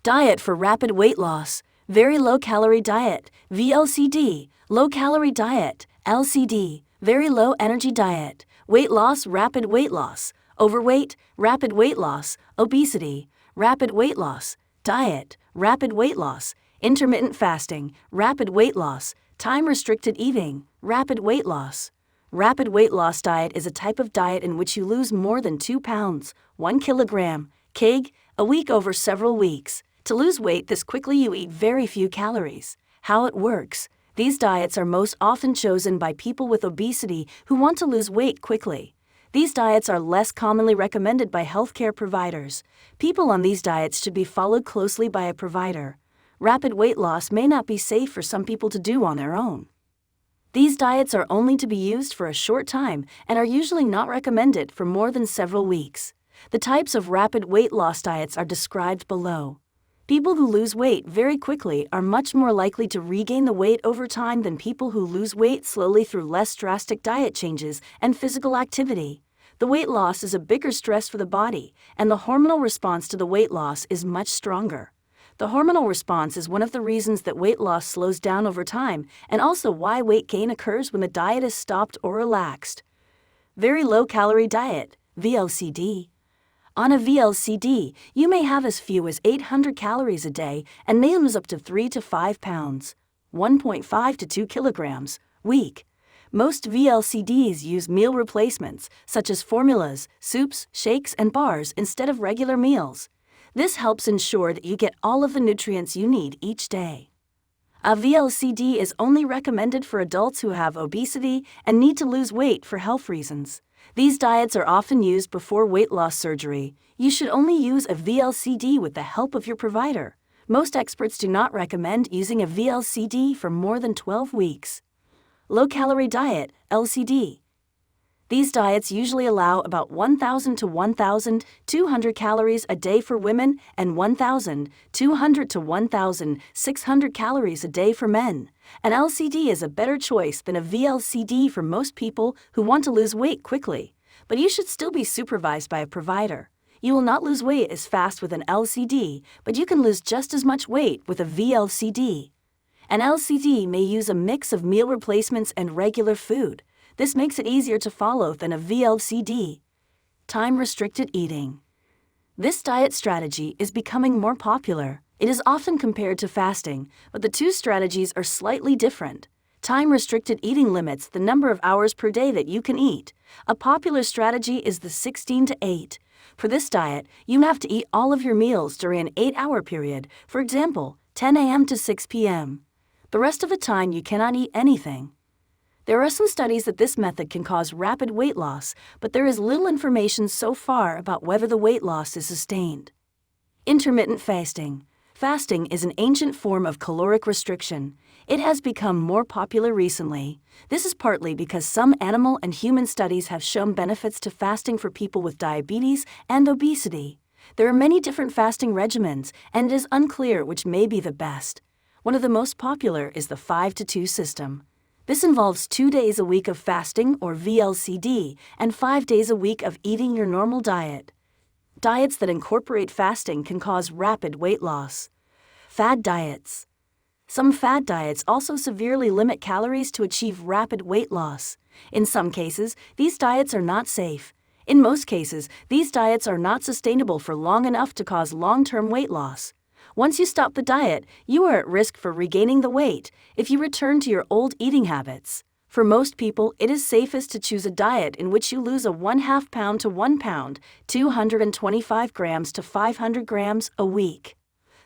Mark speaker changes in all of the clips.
Speaker 1: Diet for rapid weight loss. Very low-calorie diet, VLCD. Low-calorie diet, LCD. Very low-energy diet. Weight loss, rapid weight loss. Overweight, rapid weight loss. Obesity, rapid weight loss. Diet, rapid weight loss. Intermittent fasting, rapid weight loss. Time-restricted eating, rapid weight loss. Rapid weight loss diet is a type of diet in which you lose more than 2 pounds, 1 kilogram, kg, a week over several weeks. To lose weight this quickly, you eat very few calories. How it works. These diets are most often chosen by people with obesity who want to lose weight quickly. These diets are less commonly recommended by healthcare providers. People on these diets should be followed closely by a provider. Rapid weight loss may not be safe for some people to do on their own. These diets are only to be used for a short time and are usually not recommended for more than several weeks. The types of rapid weight loss diets are described below. People who lose weight very quickly are much more likely to regain the weight over time than people who lose weight slowly through less drastic diet changes and physical activity. The weight loss is a bigger stress for the body, and the hormonal response to the weight loss is much stronger. The hormonal response is one of the reasons that weight loss slows down over time, and also why weight gain occurs when the diet is stopped or relaxed. Very low-calorie diet, VLCD. On a VLCD, you may have as few as 800 calories a day and may lose up to 3 to 5 pounds, 1.5 to 2 kilograms, week. Most VLCDs use meal replacements, such as formulas, soups, shakes, and bars instead of regular meals. This helps ensure that you get all of the nutrients you need each day. A VLCD is only recommended for adults who have obesity and need to lose weight for health reasons. These diets are often used before weight loss surgery. You should only use a VLCD with the help of your provider. Most experts do not recommend using a VLCD for more than 12 weeks. Low-calorie diet, LCD. These diets usually allow about 1,000 to 1,200 calories a day for women and 1,200 to 1,600 calories a day for men. An LCD is a better choice than a VLCD for most people who want to lose weight quickly, but you should still be supervised by a provider. You will not lose weight as fast with an LCD, but you can lose just as much weight with a VLCD. An LCD may use a mix of meal replacements and regular food. This makes it easier to follow than a VLCD. Time-restricted eating. This diet strategy is becoming more popular. It is often compared to fasting, but the two strategies are slightly different. Time-restricted eating limits the number of hours per day that you can eat. A popular strategy is the 16 to 8. For this diet, you have to eat all of your meals during an 8-hour period, for example, 10 a.m. to 6 p.m. The rest of the time you cannot eat anything. There are some studies that this method can cause rapid weight loss, but there is little information so far about whether the weight loss is sustained. Intermittent fasting. Fasting is an ancient form of caloric restriction. It has become more popular recently. This is partly because some animal and human studies have shown benefits to fasting for people with diabetes and obesity. There are many different fasting regimens, and it is unclear which may be the best. One of the most popular is the 5-2 system. This involves 2 days a week of fasting, or VLCD, and 5 days a week of eating your normal diet. Diets that incorporate fasting can cause rapid weight loss. Fad diets. Some fad diets also severely limit calories to achieve rapid weight loss. In some cases, these diets are not safe. In most cases, these diets are not sustainable for long enough to cause long-term weight loss. Once you stop the diet, you are at risk for regaining the weight if you return to your old eating habits. For most people, it is safest to choose a diet in which you lose a 1/2 pound to 1 pound, 225 grams to 500 grams a week.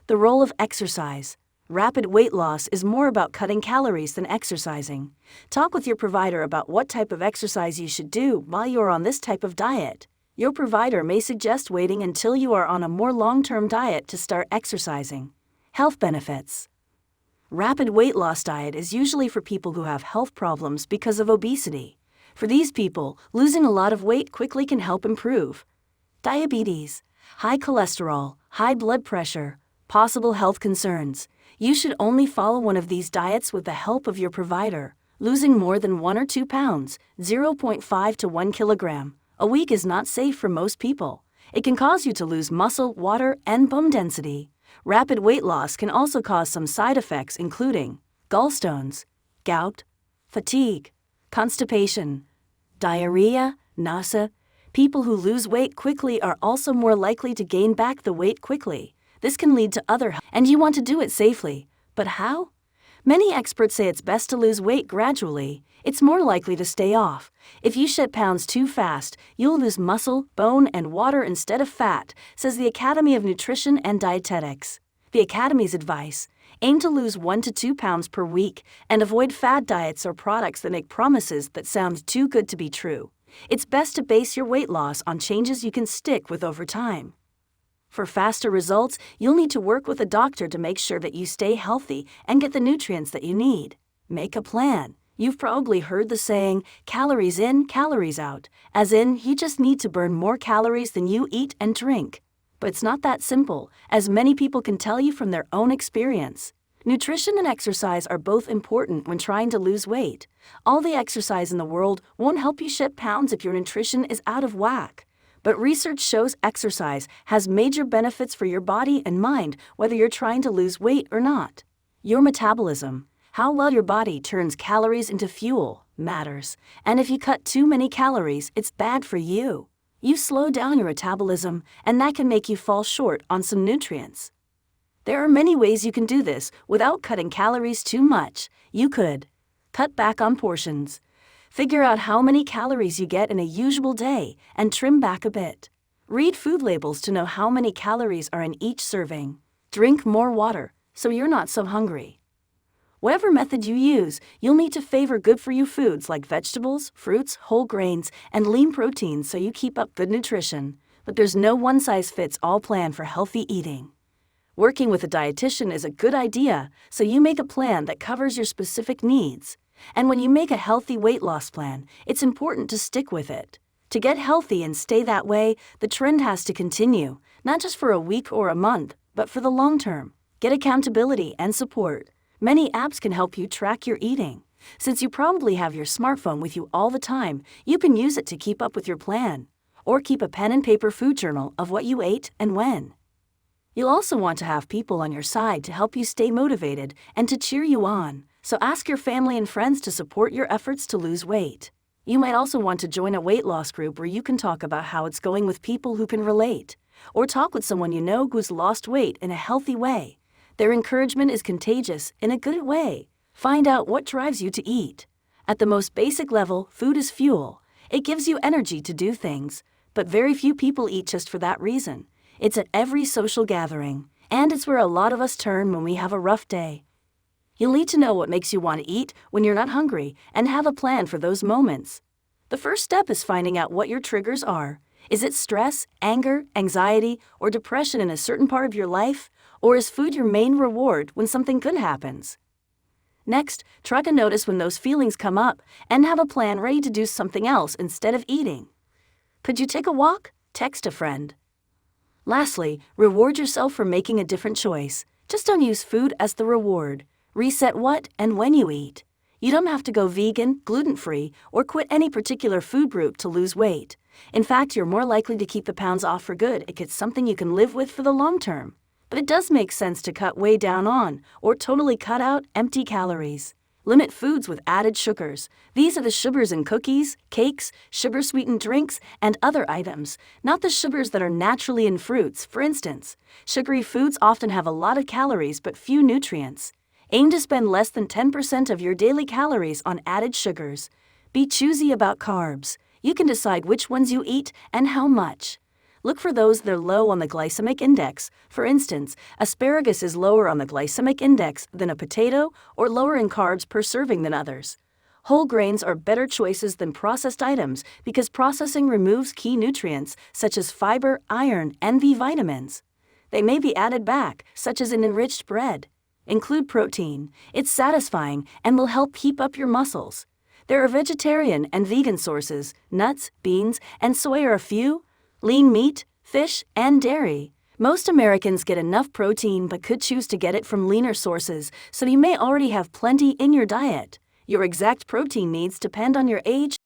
Speaker 1: The role of exercise. Rapid weight loss is more about cutting calories than exercising. Talk with your provider about what type of exercise you should do while you are on this type of diet. Your provider may suggest waiting until you are on a more long-term diet to start exercising. Health benefits. Rapid weight loss diet is usually for people who have health problems because of obesity. For these people, losing a lot of weight quickly can help improve. Diabetes, high cholesterol, high blood pressure, possible health concerns. You should only follow one of these diets with the help of your provider. Losing more than 1 or 2 pounds, 0.5 to 1 kilogram, a week is not safe for most people. It can cause you to lose muscle, water, and bone density. Rapid weight loss can also cause some side effects, including gallstones, gout, fatigue, constipation, diarrhea, nausea. People who lose weight quickly are also more likely to gain back the weight quickly. This can lead to other health, and you want to do it safely. But how? Many experts say it's best to lose weight gradually. It's more likely to stay off. If you shed pounds too fast, you'll lose muscle, bone, and water instead of fat, says the Academy of Nutrition and Dietetics. The Academy's advice: aim to lose 1 to 2 pounds per week and avoid fad diets or products that make promises that sound too good to be true. It's best to base your weight loss on changes you can stick with over time. For faster results, you'll need to work with a doctor to make sure that you stay healthy and get the nutrients that you need. Make a plan. You've probably heard the saying, calories in, calories out, as in, you just need to burn more calories than you eat and drink. But it's not that simple, as many people can tell you from their own experience. Nutrition and exercise are both important when trying to lose weight. All the exercise in the world won't help you shed pounds if your nutrition is out of whack. But research shows exercise has major benefits for your body and mind, whether you're trying to lose weight or not. Your metabolism, how well your body turns calories into fuel, matters. And if you cut too many calories, it's bad for you. You slow down your metabolism, and that can make you fall short on some nutrients. There are many ways you can do this without cutting calories too much. You could cut back on portions. Figure out how many calories you get in a usual day and trim back a bit. Read food labels to know how many calories are in each serving. Drink more water so you're not so hungry. Whatever method you use, you'll need to favor good-for-you foods like vegetables, fruits, whole grains, and lean proteins so you keep up good nutrition. But there's no one-size-fits-all plan for healthy eating. Working with a dietitian is a good idea, so you make a plan that covers your specific needs. And when you make a healthy weight loss plan, it's important to stick with it. To get healthy and stay that way, the trend has to continue, not just for a week or a month, but for the long term. Get accountability and support. Many apps can help you track your eating. Since you probably have your smartphone with you all the time, you can use it to keep up with your plan. Or keep a pen and paper food journal of what you ate and when. You'll also want to have people on your side to help you stay motivated and to cheer you on. So ask your family and friends to support your efforts to lose weight. You might also want to join a weight loss group where you can talk about how it's going with people who can relate. Or talk with someone you know who's lost weight in a healthy way. Their encouragement is contagious in a good way. Find out what drives you to eat. At the most basic level, food is fuel. It gives you energy to do things. But very few people eat just for that reason. It's at every social gathering. And it's where a lot of us turn when we have a rough day. You'll need to know what makes you want to eat when you're not hungry and have a plan for those moments. The first step is finding out what your triggers are. Is it stress, anger, anxiety, or depression in a certain part of your life? Or is food your main reward when something good happens? Next, try to notice when those feelings come up and have a plan ready to do something else instead of eating. Could you take a walk? Text a friend. Lastly, reward yourself for making a different choice. Just don't use food as the reward. Reset what and when you eat. You don't have to go vegan, gluten-free, or quit any particular food group to lose weight. In fact, you're more likely to keep the pounds off for good if it's something you can live with for the long term. But it does make sense to cut way down on, or totally cut out, empty calories. Limit foods with added sugars. These are the sugars in cookies, cakes, sugar-sweetened drinks, and other items, not the sugars that are naturally in fruits, for instance. Sugary foods often have a lot of calories but few nutrients. Aim to spend less than 10% of your daily calories on added sugars. Be choosy about carbs. You can decide which ones you eat and how much. Look for those that are low on the glycemic index. For instance, asparagus is lower on the glycemic index than a potato or lower in carbs per serving than others. Whole grains are better choices than processed items because processing removes key nutrients such as fiber, iron, and B vitamins. They may be added back, such as in enriched bread. Include protein. It's satisfying and will help keep up your muscles. There are vegetarian and vegan sources. Nuts, beans, and soy are a few. Lean meat, fish, and dairy. Most Americans get enough protein but could choose to get it from leaner sources, so you may already have plenty in your diet. Your exact protein needs depend on your age,